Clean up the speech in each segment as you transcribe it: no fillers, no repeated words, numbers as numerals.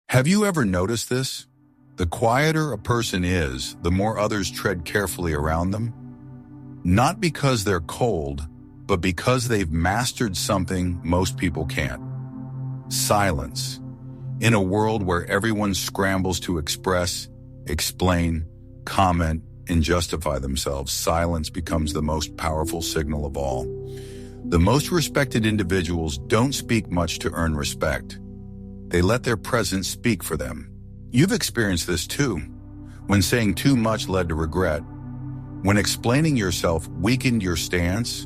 Have you ever noticed this? The quieter a person is, the more others tread carefully around them. Not because they're cold, but because they've mastered something most people can't. Silence. In a world where everyone scrambles to express, explain, comment, and justify themselves, silence becomes the most powerful signal of all. The most respected individuals don't speak much to earn respect. They let their presence speak for them. You've experienced this too, when saying too much led to regret, when explaining yourself weakened your stance,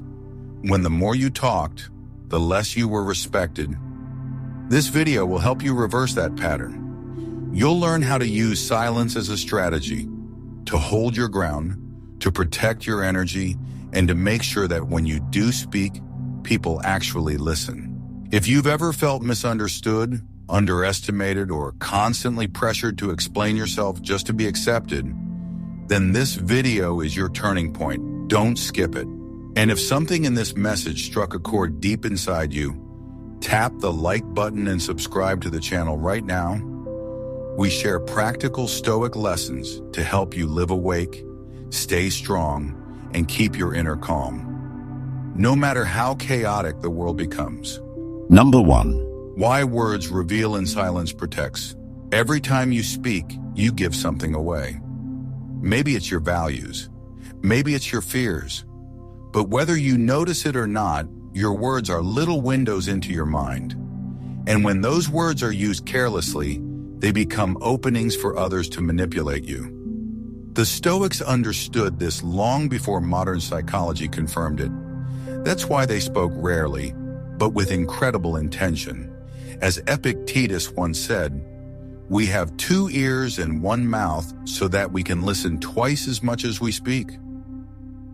when the more you talked, the less you were respected. This video will help you reverse that pattern. You'll learn how to use silence as a strategy, to hold your ground, to protect your energy, and to make sure that when you do speak, people actually listen. If you've ever felt misunderstood, underestimated, or constantly pressured to explain yourself just to be accepted, then this video is your turning point. Don't skip it. And if something in this message struck a chord deep inside you, tap the like button and subscribe to the channel right now. We share practical Stoic lessons to help you live awake, stay strong, and keep your inner calm, no matter how chaotic the world becomes. Number 1. Why words reveal and silence protects. Every time you speak, you give something away. Maybe it's your values. Maybe it's your fears. But whether you notice it or not, your words are little windows into your mind. And when those words are used carelessly, they become openings for others to manipulate you. The Stoics understood this long before modern psychology confirmed it. That's why they spoke rarely, but with incredible intention. As Epictetus once said, "We have 2 ears and 1 mouth so that we can listen twice as much as we speak."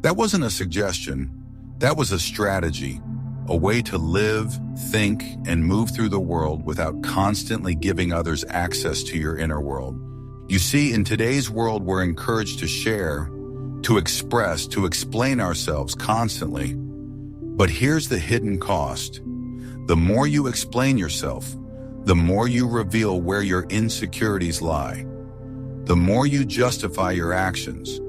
That wasn't a suggestion. That was a strategy, a way to live, think, and move through the world without constantly giving others access to your inner world. You see, in today's world, we're encouraged to share, to express, to explain ourselves constantly. But here's the hidden cost. The more you explain yourself, the more you reveal where your insecurities lie. The more you justify your actions,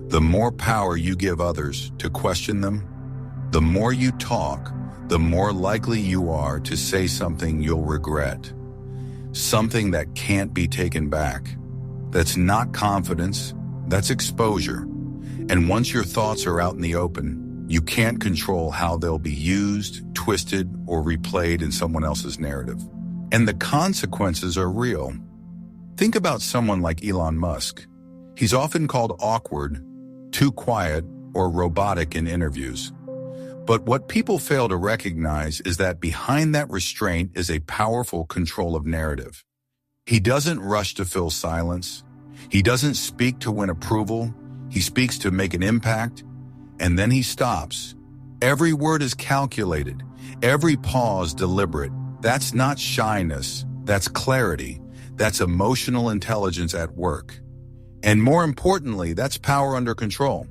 the more power you give others to question them. The more you talk, the more likely you are to say something you'll regret. Something that can't be taken back. That's not confidence, that's exposure. And once your thoughts are out in the open, you can't control how they'll be used, twisted, or replayed in someone else's narrative. And the consequences are real. Think about someone like Elon Musk. He's often called awkward, too quiet, or robotic in interviews. But what people fail to recognize is that behind that restraint is a powerful control of narrative. He doesn't rush to fill silence. He doesn't speak to win approval. He speaks to make an impact, and then he stops. Every word is calculated. Every pause deliberate. That's not shyness. That's clarity. That's emotional intelligence at work. And more importantly, that's power under control.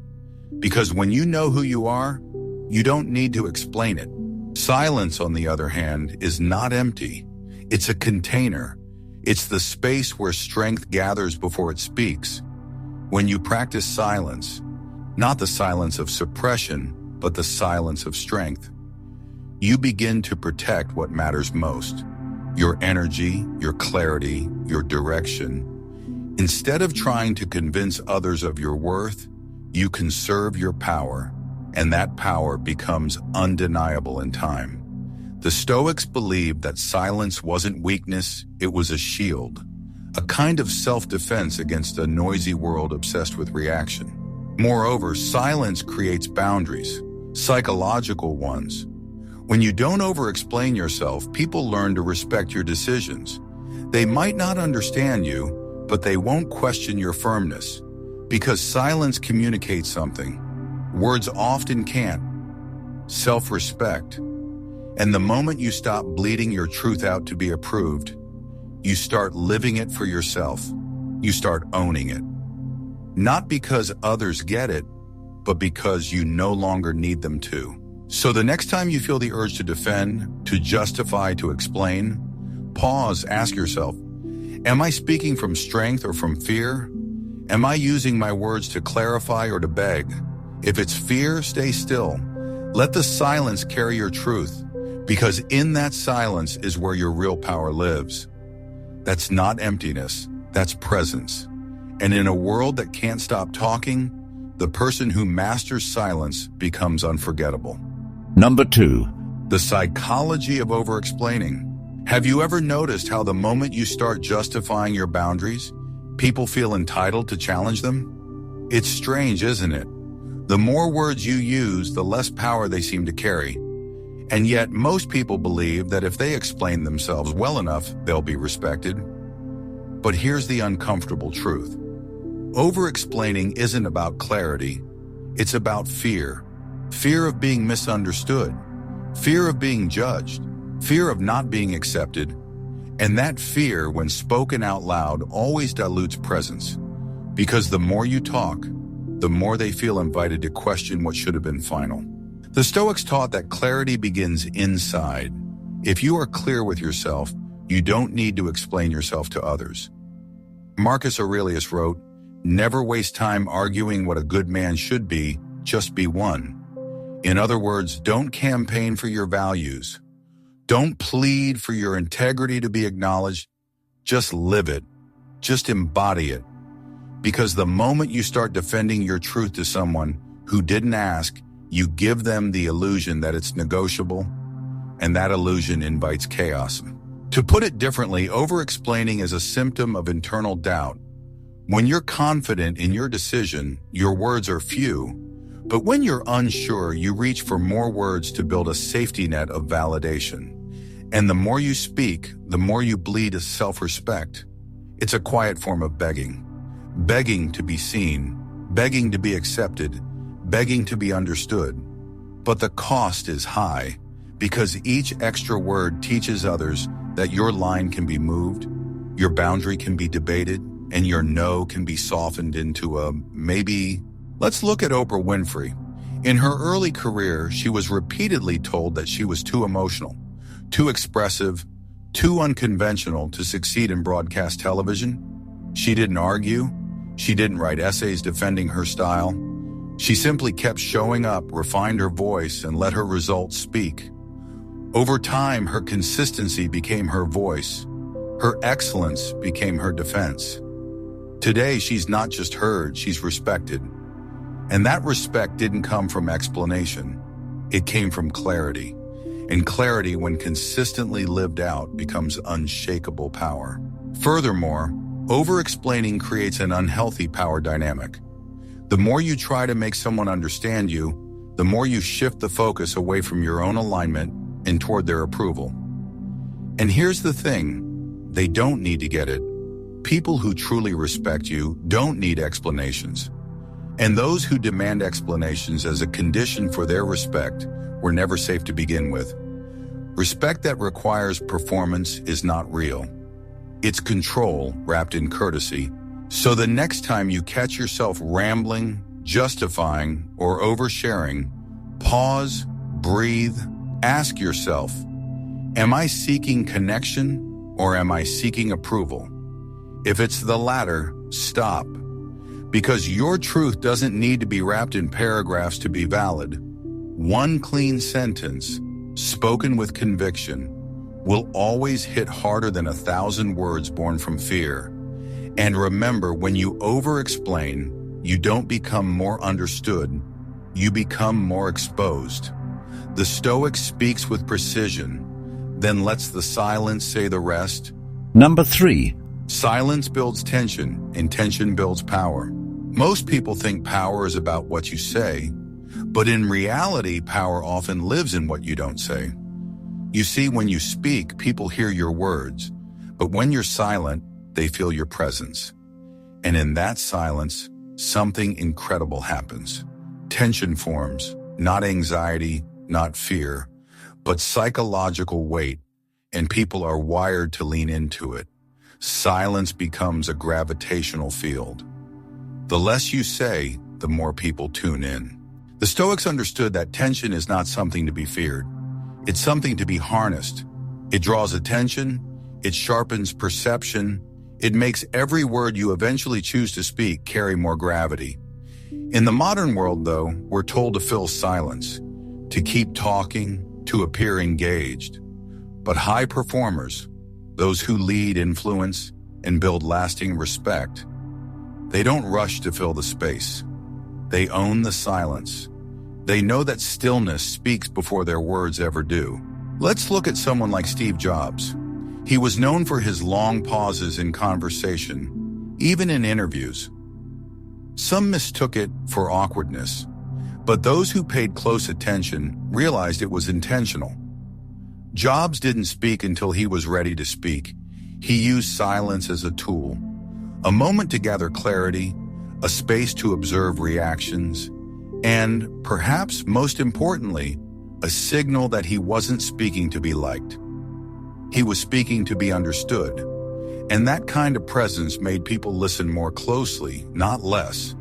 Because when you know who you are, you don't need to explain it. Silence, on the other hand, is not empty. It's a container. It's the space where strength gathers before it speaks. When you practice silence, not the silence of suppression, but the silence of strength, you begin to protect what matters most. Your energy, your clarity, your direction. Instead of trying to convince others of your worth, you conserve your power, and that power becomes undeniable in time. The Stoics believed that silence wasn't weakness, it was a shield, a kind of self-defense against a noisy world obsessed with reaction. Moreover, silence creates boundaries, psychological ones. When you don't over-explain yourself, people learn to respect your decisions. They might not understand you, but they won't question your firmness, because silence communicates something words often can't: self-respect. And the moment you stop bleeding your truth out to be approved, you start living it for yourself. You start owning it. Not because others get it, but because you no longer need them to. So the next time you feel the urge to defend, to justify, to explain, pause, ask yourself, Am I speaking from strength or from fear? Am I using my words to clarify or to beg? If it's fear, stay still. Let the silence carry your truth, because in that silence is where your real power lives. That's not emptiness, that's presence. And in a world that can't stop talking, the person who masters silence becomes unforgettable. Number 2. The psychology of overexplaining. Have you ever noticed how the moment you start justifying your boundaries, people feel entitled to challenge them? It's strange, isn't it? The more words you use, the less power they seem to carry. And yet, most people believe that if they explain themselves well enough, they'll be respected. But here's the uncomfortable truth. Over-explaining isn't about clarity. It's about fear. Fear of being misunderstood. Fear of being judged. Fear of not being accepted. And that fear, when spoken out loud, always dilutes presence. Because the more you talk, the more they feel invited to question what should have been final. The Stoics taught that clarity begins inside. If you are clear with yourself, you don't need to explain yourself to others. Marcus Aurelius wrote, "Never waste time arguing what a good man should be, just be one." In other words, don't campaign for your values. Don't plead for your integrity to be acknowledged. Just live it. Just embody it. Because the moment you start defending your truth to someone who didn't ask, you give them the illusion that it's negotiable, and that illusion invites chaos. To put it differently, over-explaining is a symptom of internal doubt. When you're confident in your decision, your words are few. But when you're unsure, you reach for more words to build a safety net of validation. And the more you speak, the more you bleed self-respect. It's a quiet form of begging. Begging to be seen, begging to be accepted, begging to be understood. But the cost is high, because each extra word teaches others that your line can be moved, your boundary can be debated, and your no can be softened into a maybe. Let's look at Oprah Winfrey. In her early career, she was repeatedly told that she was too emotional, too expressive, too unconventional to succeed in broadcast television. She didn't argue. She didn't write essays defending her style. She simply kept showing up, refined her voice, and let her results speak. Over time, her consistency became her voice. Her excellence became her defense. Today, she's not just heard, she's respected. And that respect didn't come from explanation. It came from clarity. And clarity, when consistently lived out, becomes unshakable power. Furthermore, over-explaining creates an unhealthy power dynamic. The more you try to make someone understand you, the more you shift the focus away from your own alignment and toward their approval. And here's the thing, they don't need to get it. People who truly respect you don't need explanations. And those who demand explanations as a condition for their respect were never safe to begin with. Respect that requires performance is not real. It's control wrapped in courtesy. So the next time you catch yourself rambling, justifying, or oversharing, pause, breathe, ask yourself, am I seeking connection or am I seeking approval? If it's the latter, stop. Because your truth doesn't need to be wrapped in paragraphs to be valid. One clean sentence, spoken with conviction, will always hit harder than 1,000 words born from fear. And remember, when you over-explain, you don't become more understood, you become more exposed. The Stoic speaks with precision, then lets the silence say the rest. Number 3. Silence builds tension, and tension builds power. Most people think power is about what you say, but in reality, power often lives in what you don't say. You see, when you speak, people hear your words, but when you're silent, they feel your presence. And in that silence, something incredible happens. Tension forms, not anxiety, not fear, but psychological weight, and people are wired to lean into it. Silence becomes a gravitational field. The less you say, the more people tune in. The Stoics understood that tension is not something to be feared. It's something to be harnessed. It draws attention, it sharpens perception, It makes every word you eventually choose to speak carry more gravity. In the modern world, though, we're told to fill silence, to keep talking, to appear engaged. But high performers, those who lead, influence, and build lasting respect, they don't rush to fill the space. They own the silence. They know that stillness speaks before their words ever do. Let's look at someone like Steve Jobs. He was known for his long pauses in conversation, even in interviews. Some mistook it for awkwardness, but those who paid close attention realized it was intentional. Jobs didn't speak until he was ready to speak. He used silence as a tool, a moment to gather clarity, a space to observe reactions, and, perhaps most importantly, a signal that he wasn't speaking to be liked. He was speaking to be understood, and that kind of presence made people listen more closely, not less.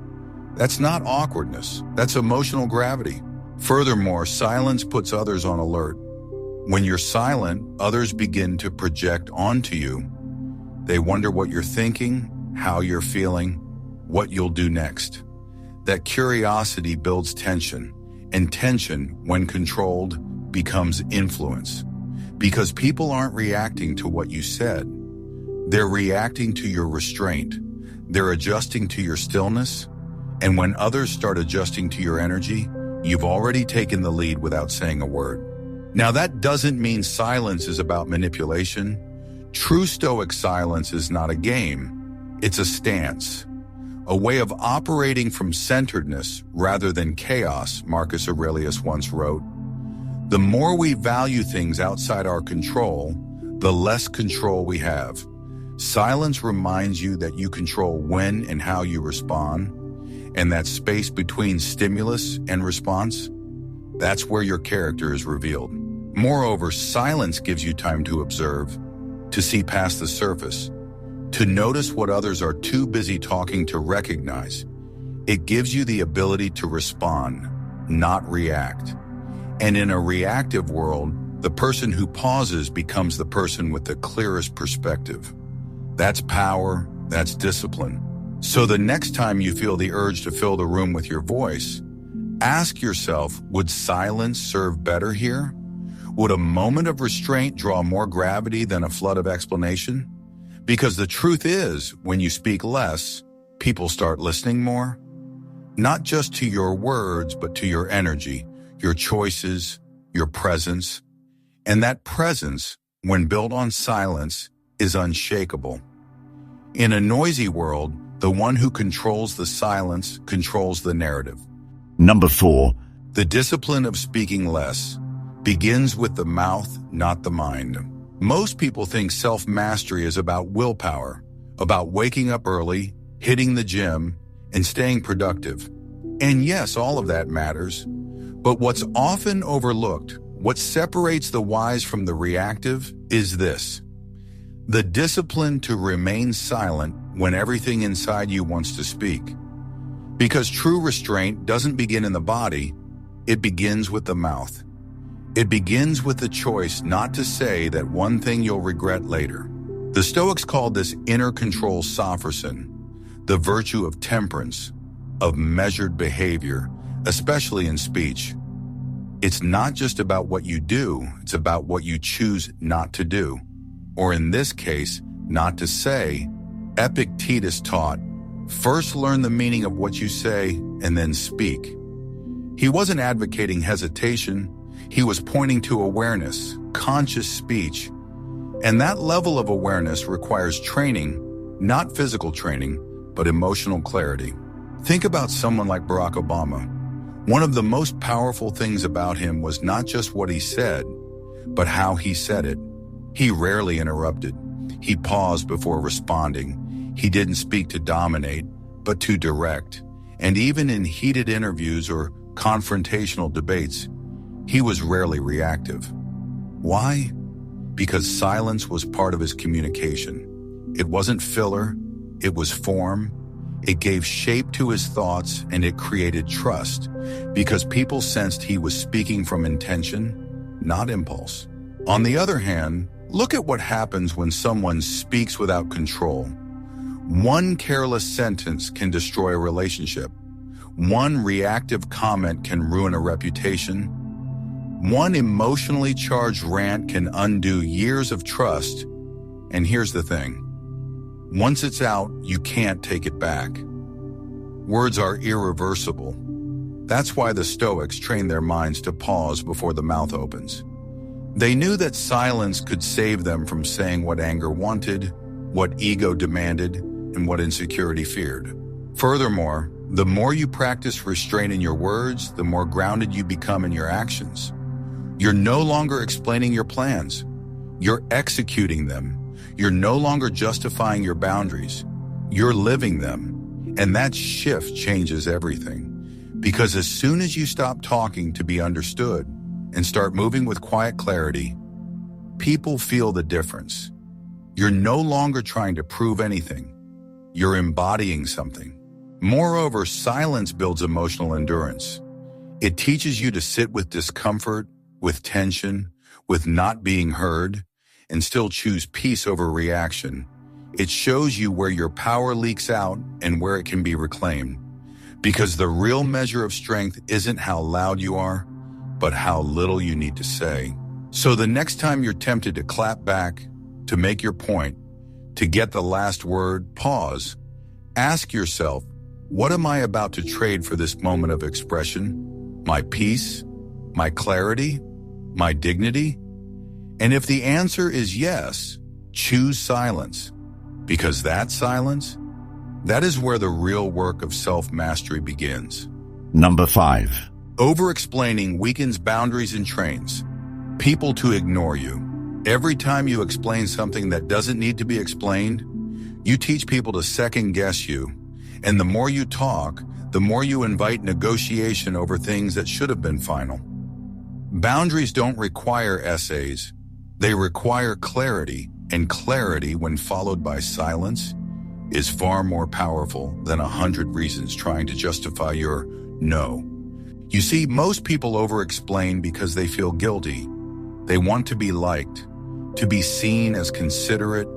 That's not awkwardness, that's emotional gravity. Furthermore, silence puts others on alert. When you're silent, others begin to project onto you. They wonder what you're thinking, how you're feeling, what you'll do next. That curiosity builds tension, and tension, when controlled, becomes influence. Because people aren't reacting to what you said. They're reacting to your restraint. They're adjusting to your stillness. And when others start adjusting to your energy, you've already taken the lead without saying a word. Now, that doesn't mean silence is about manipulation. True Stoic silence is not a game. It's a stance, a way of operating from centeredness rather than chaos, Marcus Aurelius once wrote. The more we value things outside our control, the less control we have. Silence reminds you that you control when and how you respond, and that space between stimulus and response, that's where your character is revealed. Moreover, silence gives you time to observe, to see past the surface, to notice what others are too busy talking to recognize. It gives you the ability to respond, not react. And in a reactive world, the person who pauses becomes the person with the clearest perspective. That's power, that's discipline. So the next time you feel the urge to fill the room with your voice, ask yourself, would silence serve better here? Would a moment of restraint draw more gravity than a flood of explanation? Because the truth is, when you speak less, people start listening more. Not just to your words, but to your energy, your choices, your presence. And that presence, when built on silence, is unshakable. In a noisy world, the one who controls the silence controls the narrative. Number 4. The discipline of speaking less begins with the mouth, not the mind. Most people think self-mastery is about willpower, about waking up early, hitting the gym, and staying productive. And yes, all of that matters. But what's often overlooked, what separates the wise from the reactive, is this: the discipline to remain silent when everything inside you wants to speak. Because true restraint doesn't begin in the body, it begins with the mouth. It begins with the choice not to say that one thing you'll regret later. The Stoics called this inner control sophrosyn, the virtue of temperance, of measured behavior, especially in speech. It's not just about what you do, it's about what you choose not to do. Or in this case, not to say. Epictetus taught, first learn the meaning of what you say and then speak. He wasn't advocating hesitation, he was pointing to awareness, conscious speech. And that level of awareness requires training, not physical training, but emotional clarity. Think about someone like Barack Obama. One of the most powerful things about him was not just what he said, but how he said it. He rarely interrupted. He paused before responding. He didn't speak to dominate, but to direct. And even in heated interviews or confrontational debates, he was rarely reactive. Why? Because silence was part of his communication. It wasn't filler, it was form. It gave shape to his thoughts and it created trust because people sensed he was speaking from intention, not impulse. On the other hand, look at what happens when someone speaks without control. One careless sentence can destroy a relationship. One reactive comment can ruin a reputation. One emotionally charged rant can undo years of trust. And here's the thing. Once it's out, you can't take it back. Words are irreversible. That's why the Stoics trained their minds to pause before the mouth opens. They knew that silence could save them from saying what anger wanted, what ego demanded, and what insecurity feared. Furthermore, the more you practice restraint in your words, the more grounded you become in your actions. You're no longer explaining your plans. You're executing them. You're no longer justifying your boundaries. You're living them. And that shift changes everything. Because as soon as you stop talking to be understood and start moving with quiet clarity, people feel the difference. You're no longer trying to prove anything. You're embodying something. Moreover, silence builds emotional endurance. It teaches you to sit with discomfort, with tension, with not being heard, and still choose peace over reaction. It shows you where your power leaks out and where it can be reclaimed. Because the real measure of strength isn't how loud you are, but how little you need to say. So the next time you're tempted to clap back, to make your point, to get the last word, pause. Ask yourself, what am I about to trade for this moment of expression? My peace? My clarity? My dignity? And if the answer is yes, choose silence. Because that silence, that is where the real work of self-mastery begins. Number 5. Overexplaining weakens boundaries and trains people to ignore you. Every time you explain something that doesn't need to be explained, you teach people to second-guess you. And the more you talk, the more you invite negotiation over things that should have been final. Boundaries don't require essays. They require clarity, and clarity, when followed by silence, is far more powerful than 100 reasons trying to justify your no. You see, most people over-explain because they feel guilty. They want to be liked, to be seen as considerate,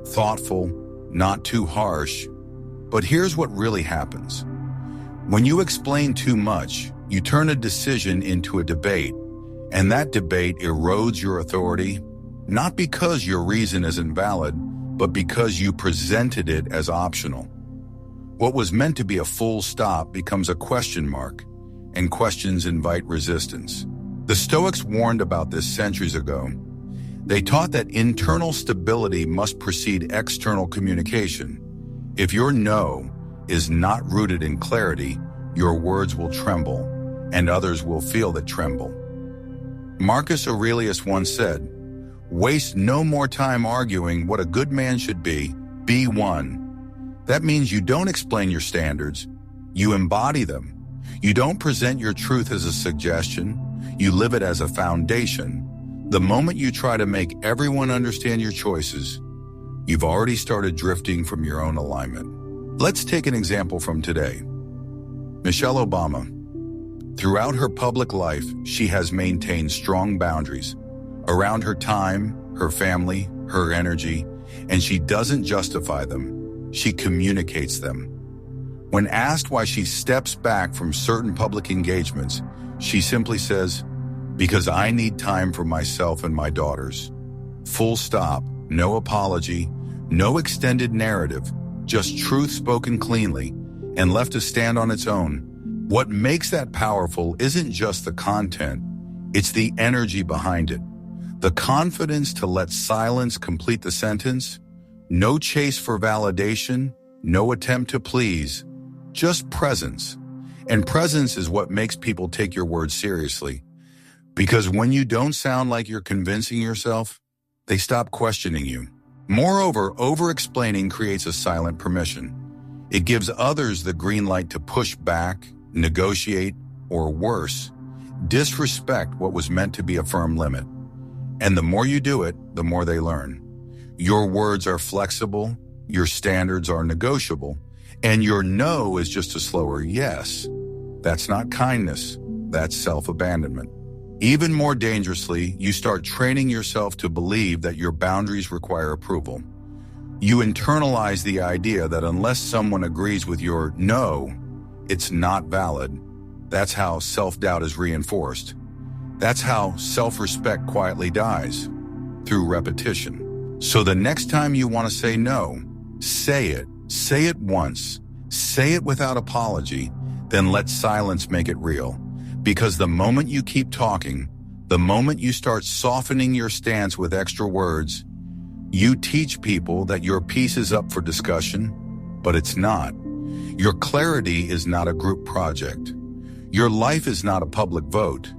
thoughtful, not too harsh. But here's what really happens. When you explain too much, you turn a decision into a debate, and that debate erodes your authority, not because your reason isn't valid, but because you presented it as optional. What was meant to be a full stop becomes a question mark, and questions invite resistance. The Stoics warned about this centuries ago. They taught that internal stability must precede external communication. If your no is not rooted in clarity, your words will tremble, and others will feel that tremble. Marcus Aurelius once said, "Waste no more time arguing what a good man should be one." That means you don't explain your standards, you embody them. You don't present your truth as a suggestion, you live it as a foundation. The moment you try to make everyone understand your choices, you've already started drifting from your own alignment. Let's take an example from today. Michelle Obama. Throughout her public life, she has maintained strong boundaries around her time, her family, her energy, and she doesn't justify them. She communicates them. When asked why she steps back from certain public engagements, she simply says, "Because I need time for myself and my daughters." Full stop, no apology, no extended narrative, just truth spoken cleanly and left to stand on its own. What makes that powerful isn't just the content, it's the energy behind it. The confidence to let silence complete the sentence, no chase for validation, no attempt to please, just presence. And presence is what makes people take your words seriously. Because when you don't sound like you're convincing yourself, they stop questioning you. Moreover, over-explaining creates a silent permission. It gives others the green light to push back, negotiate, or worse, disrespect what was meant to be a firm limit. And the more you do it, the more they learn. Your words are flexible, your standards are negotiable, and your no is just a slower yes. That's not kindness, that's self-abandonment. Even more dangerously, you start training yourself to believe that your boundaries require approval. You internalize the idea that unless someone agrees with your no, it's not valid. That's how self-doubt is reinforced. That's how self-respect quietly dies, through repetition. So the next time you want to say no, say it. Say it once. Say it without apology. Then let silence make it real. Because the moment you keep talking, the moment you start softening your stance with extra words, you teach people that your piece is up for discussion, but it's not. Your clarity is not a group project. Your life is not a public vote,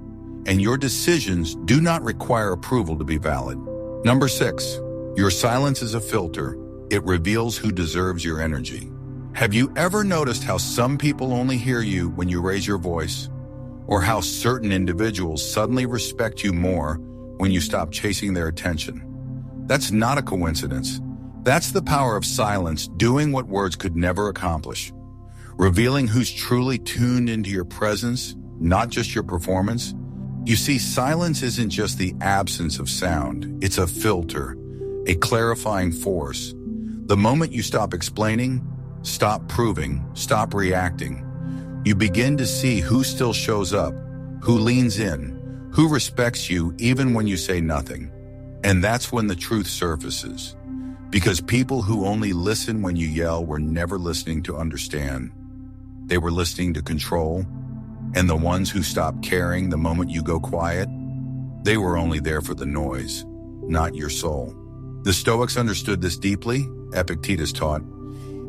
and your decisions do not require approval to be valid. Number 6, your silence is a filter. It reveals who deserves your energy. Have you ever noticed how some people only hear you when you raise your voice? Or how certain individuals suddenly respect you more when you stop chasing their attention? That's not a coincidence. That's the power of silence doing what words could never accomplish. Revealing who's truly tuned into your presence, not just your performance. You see, silence isn't just the absence of sound. It's a filter, a clarifying force. The moment you stop explaining, stop proving, stop reacting, you begin to see who still shows up, who leans in, who respects you even when you say nothing. And that's when the truth surfaces. Because people who only listen when you yell were never listening to understand. They were listening to control, and the ones who stop caring the moment you go quiet, they were only there for the noise, not your soul. The Stoics understood this deeply. Epictetus taught,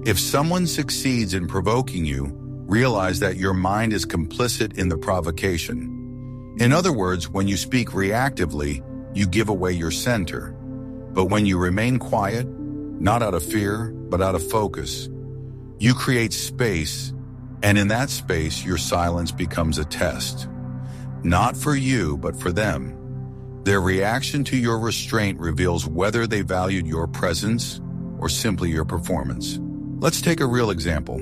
if someone succeeds in provoking you, realize that your mind is complicit in the provocation. In other words, when you speak reactively, you give away your center. But when you remain quiet, not out of fear, but out of focus, you create space. And in that space, your silence becomes a test. Not for you, but for them. Their reaction to your restraint reveals whether they valued your presence or simply your performance. Let's take a real example.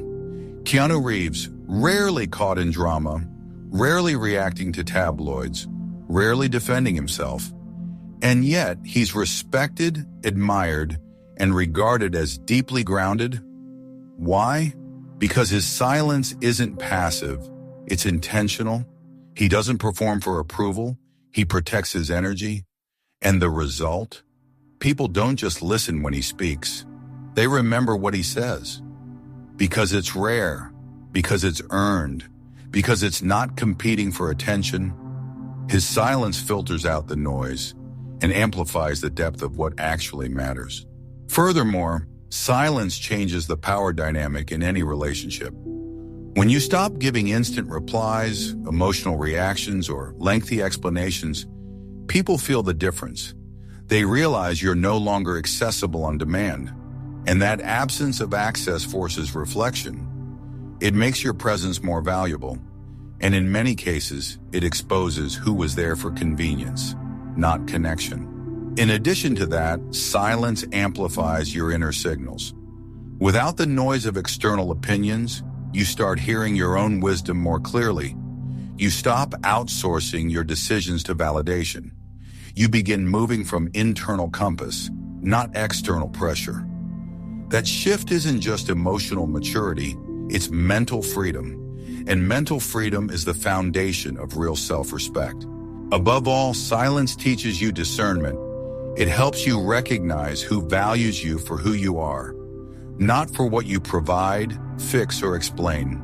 Keanu Reeves, rarely caught in drama, rarely reacting to tabloids, rarely defending himself. And yet, he's respected, admired, and regarded as deeply grounded. Why? Because his silence isn't passive, it's intentional. He doesn't perform for approval, he protects his energy. And the result? People don't just listen when he speaks, they remember what he says. Because it's rare, because it's earned, because it's not competing for attention. His silence filters out the noise and amplifies the depth of what actually matters. Furthermore, silence changes the power dynamic in any relationship. When you stop giving instant replies, emotional reactions, or lengthy explanations, people feel the difference. They realize you're no longer accessible on demand, and that absence of access forces reflection. It makes your presence more valuable, and in many cases, it exposes who was there for convenience, not connection. In addition to that, silence amplifies your inner signals. Without the noise of external opinions, you start hearing your own wisdom more clearly. You stop outsourcing your decisions to validation. You begin moving from internal compass, not external pressure. That shift isn't just emotional maturity, it's mental freedom. And mental freedom is the foundation of real self-respect. Above all, silence teaches you discernment. It helps you recognize who values you for who you are, not for what you provide, fix, or explain.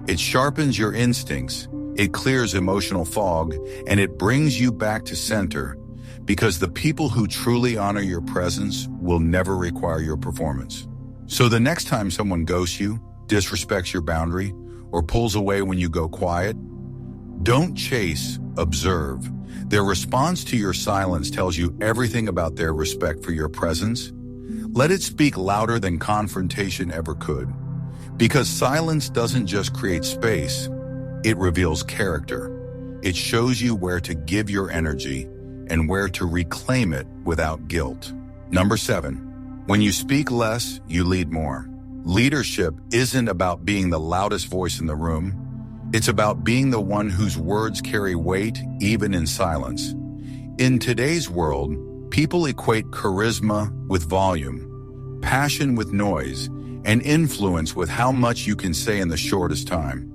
It sharpens your instincts, it clears emotional fog, and it brings you back to center, because the people who truly honor your presence will never require your performance. So the next time someone ghosts you, disrespects your boundary, or pulls away when you go quiet, don't chase, observe. Their response to your silence tells you everything about their respect for your presence. Let it speak louder than confrontation ever could. Because silence doesn't just create space, it reveals character. It shows you where to give your energy and where to reclaim it without guilt. Number 7, when you speak less, you lead more. Leadership isn't about being the loudest voice in the room. It's about being the one whose words carry weight even in silence. In today's world, people equate charisma with volume, passion with noise, and influence with how much you can say in the shortest time.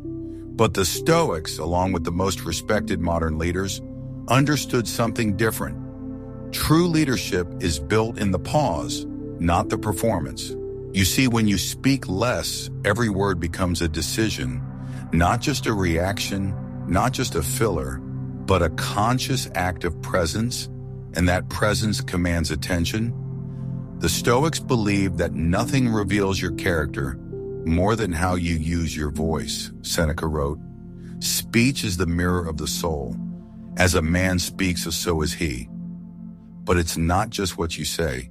But the Stoics, along with the most respected modern leaders, understood something different. True leadership is built in the pause, not the performance. You see, when you speak less, every word becomes a decision, not just a reaction, not just a filler, but a conscious act of presence, and that presence commands attention. The Stoics believed that nothing reveals your character more than how you use your voice. Seneca wrote, "Speech is the mirror of the soul. As a man speaks, so is he." But it's not just what you say.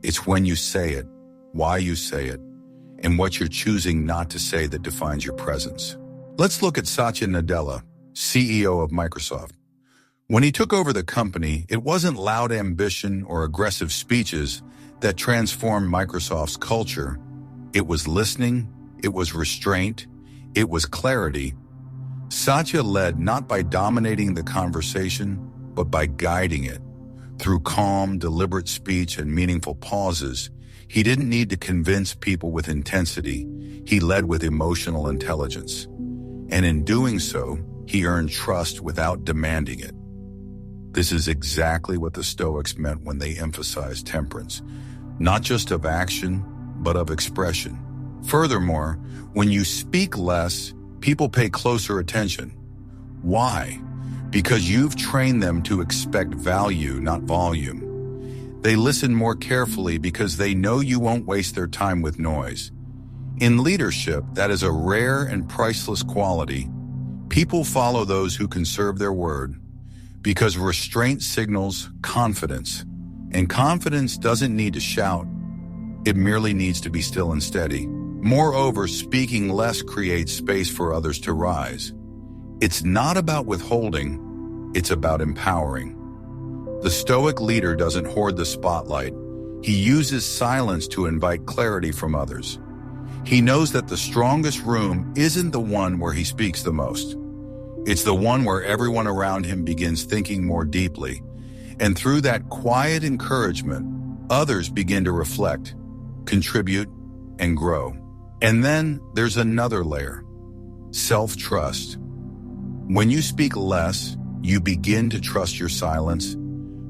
It's when you say it, why you say it, and what you're choosing not to say that defines your presence. Let's look at Satya Nadella, CEO of Microsoft. When he took over the company, it wasn't loud ambition or aggressive speeches that transformed Microsoft's culture. It was listening, it was restraint, it was clarity. Satya led not by dominating the conversation, but by guiding it. Through calm, deliberate speech and meaningful pauses, he didn't need to convince people with intensity. He led with emotional intelligence. And in doing so, he earned trust without demanding it. This is exactly what the Stoics meant when they emphasized temperance, not just of action, but of expression. Furthermore, when you speak less, people pay closer attention. Why? Because you've trained them to expect value, not volume. They listen more carefully because they know you won't waste their time with noise. In leadership, that is a rare and priceless quality. People follow those who can serve their word, because restraint signals confidence, and confidence doesn't need to shout. It merely needs to be still and steady. Moreover, speaking less creates space for others to rise. It's not about withholding, it's about empowering. The Stoic leader doesn't hoard the spotlight. He uses silence to invite clarity from others. He knows that the strongest room isn't the one where he speaks the most. It's the one where everyone around him begins thinking more deeply. And through that quiet encouragement, others begin to reflect, contribute, and grow. And then there's another layer: self-trust. When you speak less, you begin to trust your silence.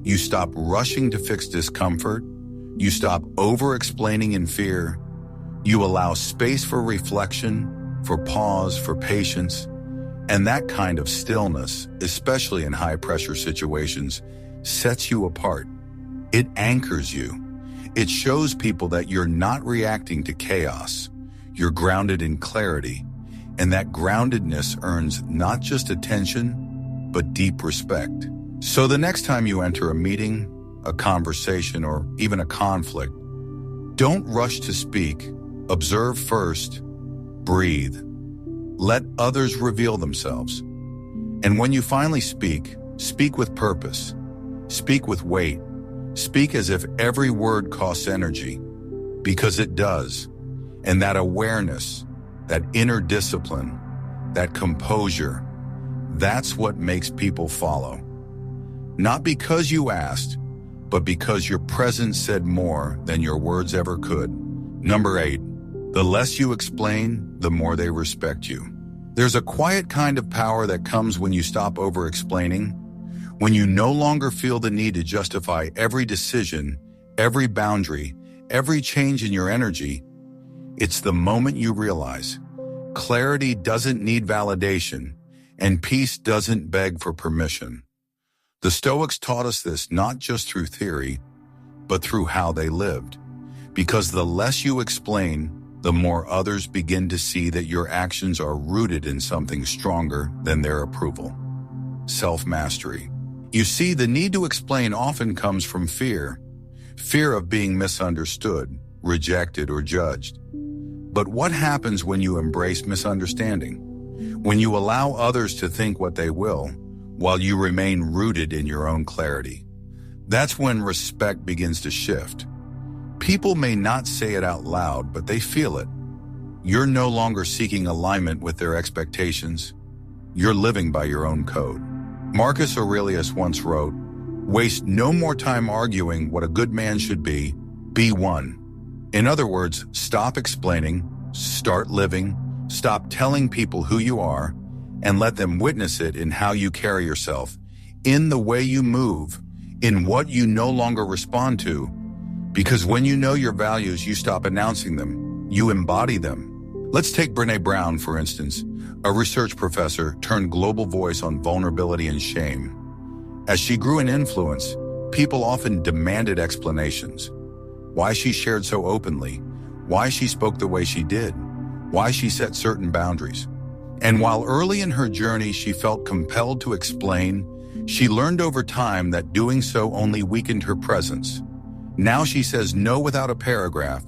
You stop rushing to fix discomfort. You stop over-explaining in fear. You allow space for reflection, for pause, for patience. And that kind of stillness, especially in high-pressure situations, sets you apart. It anchors you. It shows people that you're not reacting to chaos. You're grounded in clarity. And that groundedness earns not just attention, but deep respect. So the next time you enter a meeting, a conversation, or even a conflict, don't rush to speak. Observe first. Breathe. Let others reveal themselves. And when you finally speak, speak with purpose. Speak with weight. Speak as if every word costs energy, because it does. And that awareness, that inner discipline, that composure, that's what makes people follow. Not because you asked, but because your presence said more than your words ever could. Number 8, the less you explain, the more they respect you. There's a quiet kind of power that comes when you stop over-explaining, when you no longer feel the need to justify every decision, every boundary, every change in your energy. It's the moment you realize clarity doesn't need validation, and peace doesn't beg for permission. The Stoics taught us this not just through theory, but through how they lived. Because the less you explain, the more others begin to see that your actions are rooted in something stronger than their approval. Self-mastery. You see, the need to explain often comes from fear. Fear of being misunderstood, rejected, or judged. But what happens when you embrace misunderstanding? When you allow others to think what they will, while you remain rooted in your own clarity? That's when respect begins to shift. People may not say it out loud, but they feel it. You're no longer seeking alignment with their expectations. You're living by your own code. Marcus Aurelius once wrote, "Waste no more time arguing what a good man should be one." In other words, stop explaining, start living, stop telling people who you are, and let them witness it in how you carry yourself, in the way you move, in what you no longer respond to. Because when you know your values, you stop announcing them, you embody them. Let's take Brené Brown, for instance, a research professor turned global voice on vulnerability and shame. As she grew in influence, people often demanded explanations. Why she shared so openly, why she spoke the way she did, why she set certain boundaries. And while early in her journey she felt compelled to explain, she learned over time that doing so only weakened her presence. Now she says no without a paragraph.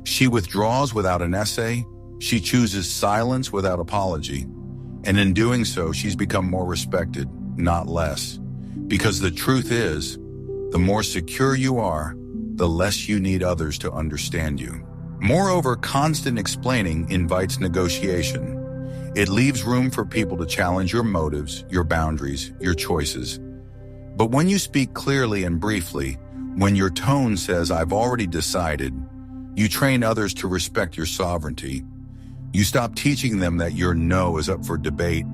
She withdraws without an essay. She chooses silence without apology. And in doing so, she's become more respected, not less. Because the truth is, the more secure you are, the less you need others to understand you. Moreover, constant explaining invites negotiation. It leaves room for people to challenge your motives, your boundaries, your choices. But when you speak clearly and briefly, when your tone says, "I've already decided," you train others to respect your sovereignty. You stop teaching them that your no is up for debate,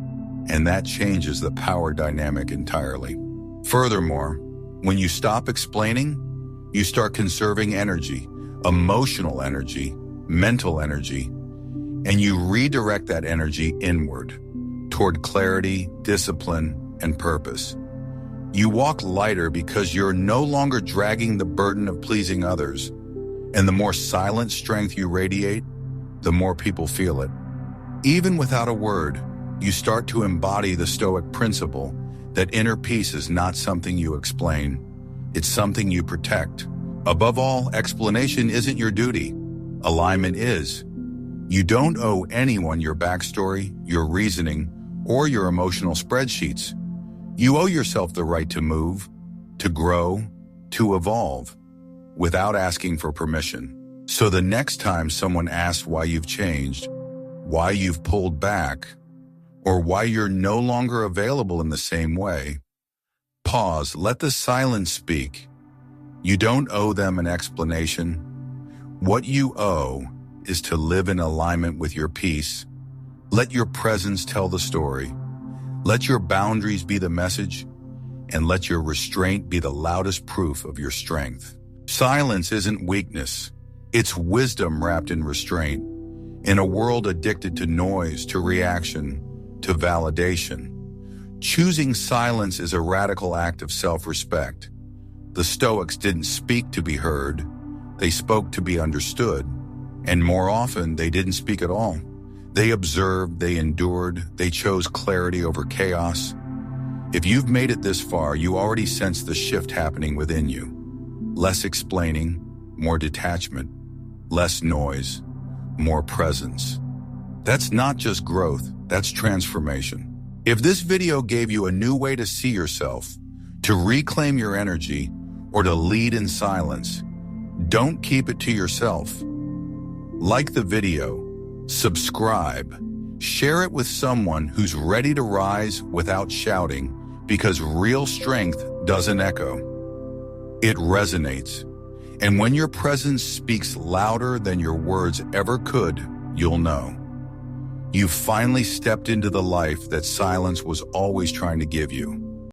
and that changes the power dynamic entirely. Furthermore, when you stop explaining, you start conserving energy, emotional energy, mental energy, and you redirect that energy inward, toward clarity, discipline, and purpose. You walk lighter because you're no longer dragging the burden of pleasing others, and the more silent strength you radiate, the more people feel it. Even without a word, you start to embody the Stoic principle that inner peace is not something you explain, it's something you protect. Above all, explanation isn't your duty. Alignment is. You don't owe anyone your backstory, your reasoning, or your emotional spreadsheets. You owe yourself the right to move, to grow, to evolve, without asking for permission. So the next time someone asks why you've changed, why you've pulled back, or why you're no longer available in the same way, pause, let the silence speak. You don't owe them an explanation. What you owe is to live in alignment with your peace. Let your presence tell the story. Let your boundaries be the message, and let your restraint be the loudest proof of your strength. Silence isn't weakness. It's wisdom wrapped in restraint. In a world addicted to noise, to reaction, to validation, choosing silence is a radical act of self-respect. The Stoics didn't speak to be heard. They spoke to be understood. And more often, they didn't speak at all. They observed, they endured, they chose clarity over chaos. If you've made it this far, you already sense the shift happening within you. Less explaining, more detachment, less noise, more presence. That's not just growth, that's transformation. If this video gave you a new way to see yourself, to reclaim your energy, or to lead in silence, don't keep it to yourself. Like the video, subscribe, share it with someone who's ready to rise without shouting, because real strength doesn't echo. It resonates. And when your presence speaks louder than your words ever could, you'll know. You've finally stepped into the life that silence was always trying to give you.